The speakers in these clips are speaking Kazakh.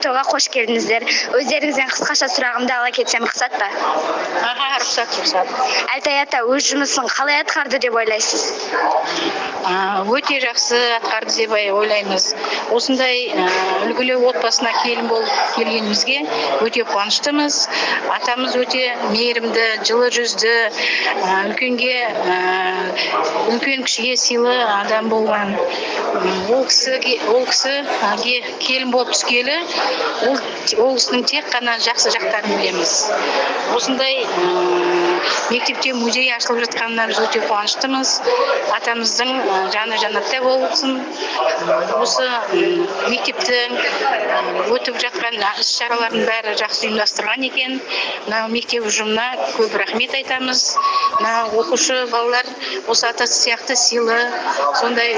Тоға қош келдіңіздер. Өздеріңізден қысқаша сұрағымды ала кетсем рұқсат па? Рұқсат. Әлтай ата өз жұмысын қалай атқарды деп ойлайсыз? Өте жақсы атқарды деп ойлаймыз. Осындай үлгілі отбасына келін болып келгенімізге өте қуаныштымыз. Атамыз өте мейірімді, жылы жүзді, үлкен кішіге сыйлы адам болған. Ол кісіге келін болып түскелі, ол кісінің тек қана жақсы жақтарын білеміз. Осындай мектепте музей ашылып жатқанына біз өте қуаныштымыз. Атамыздың жаны жаннатта болсын. Осы мектептің өтіп жатқан іс-шаралардың бәрі жақсы ұйымдастырған екен. Мектеп ұжымына көп рахмет айтамыз. Оқушы балалар осы атасы сияқты сыйлы, сондай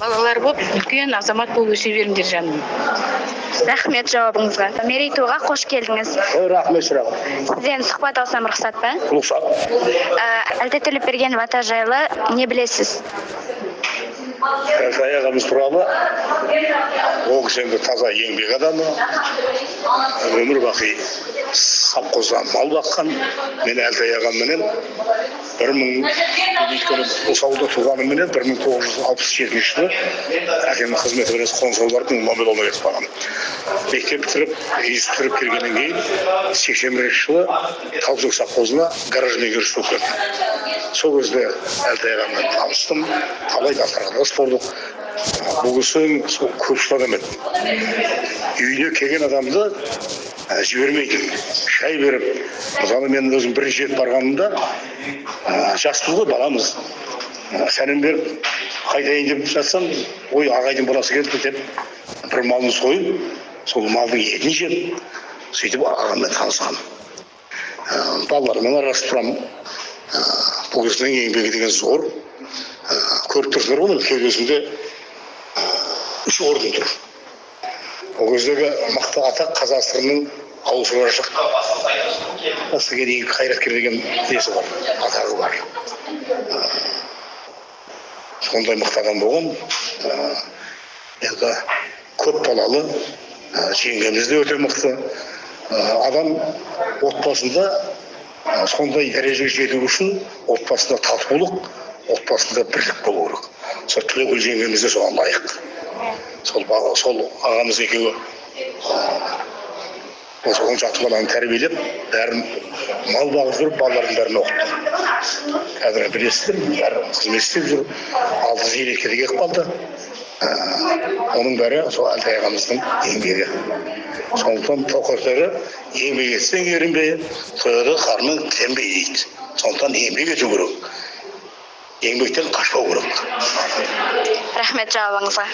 балалар болып, үлкен азамат болып өсе беріңдер жаным. Рахмет жауабыңызға. Мерейтойға қош келдіңіз. Рахмет сұрағым. Сізден сұхбат алсам рұқсат па? Рұқсат. Әлтай Төлепбергенов ата жайлы не білесіз? Әлтай ағамыз туралы, ол кісі таза еңбек адамы, өмір бақи совхозда мал баққан. Мен Әлтай ағамменен осы ауылда туғанымменен 1967 жылы әкемнің қызметі біраз қоныс-аудардың Мамедұлына кетіп қалған. Мектеп бітіріп, институт бітіріп келгеннен кейін 81 жылы Талжық совхозына гараж меңгерушісі болып келдім. Сол кезде Әлтай ағаммен таныстым, талай дастархандас болдық. Бұл кісі көпшіл адам еді. Үйіне келген адамды жібермейтін, шай беріп. Мысалы мен өзім бірінші рет барғанымда, жаспыз ғой, баламыз. Сәлем беріп, қайтайын деп жатсам, ой, ағайдың баласы келді деп, бір малын сойып, сол малдың етін жеп, сөйтіп ағаммен танысқан. Балалармен араласып тұрамын. Бұл кісінің еңбегі деген зор. Көріп тұрсыздар ғой, кеудесінде 3 орын тұр. Ол кездегі мықты атақ Қазақстанның ауыл шаруашылық осыған дейін қайраткер деген несі бар, атағы бар. Сондай мықты адам болған. Енді көп балалы, жеңгеміз де өте мықты. Адам отбасында сондай дәрежеге жету үшін отбасында татулық, отбасында бірлік болу керек. Сол Түлекгүл жеңгеміз де соған лайық. Сол ағамыз екеуі осы 16 баланы тәрбиелеп, бәрін мал бағып жүріп, балалардың бәрін оқытты. Қазір білесіздер, бәрі қызмет істеп жүр, 6 зейнетке де келіп қалды. Оның бәрі сол Әлтай ағамыздың еңбегі. Сондықтан тоқыртары еңбек етсең ерінбе, тойды қарның тенбе дейді. Сондықтан еңбек ету керек. Еңбектен қашпау керек. Рахмет жауабыңызға.